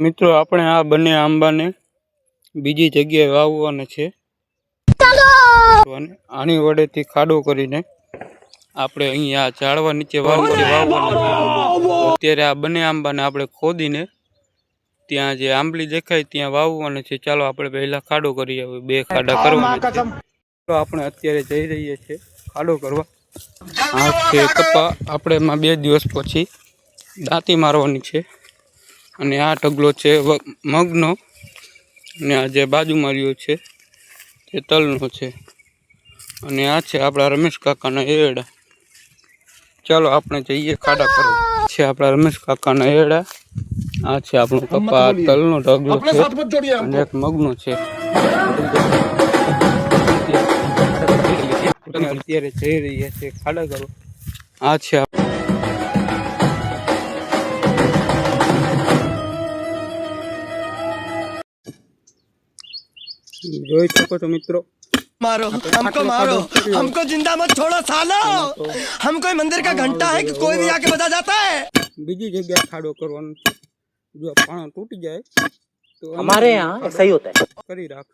મિત્રો આપણે આ બંને આંબાને બીજી જગ્યાએ વાવવાના છે. આની વડેથી ખાડો કરીને આપણે અહીંયા ઝાડવા નીચે વાવવાના. અત્યારે આ બંને આંબાને આપણે ખોદીને ત્યાં જે આંબલી દેખાય ત્યાં વાવવાના છે. ચાલો આપણે પહેલા ખાડો કરી આવીએ. 2 ખાડા કરવાના છે. તો આપણે અત્યારે જઈ રહીએ છીએ ખાડો કરવા. આ છે કપા. આપણે એમાં 2 દિવસ પછી દાંતી મારવાની છે. અને આ ઢગલો છે મગનો, અને આ જે બાજુમાં રહ્યો છે તે તલનો છે. અને આ છે આપણા રમેશ કાકાના એરડા. ચાલો આપણે જઈએ ખાડા કરવા. છે આપણા રમેશ કાકાના એરડા. આ છે આપણો કપા, તલનો ઢગલો છે અને એક મગનો છે. અત્યારે જઈ રહ્યા છે ખાડા કરવા. આ છે જોઈ શકો છો મિત્રો. मारो हमको जिंदा मत छोड़ो सालो. हम कोई मंदिर का घंटा है कि कोई भी आके बजा जाता है. બીજી જગ્યાએ ખાડો કરવાનો. જો પાણો તૂટી જાય તો हमारे यहाँ ऐसा ही होता है. કરી રાખો.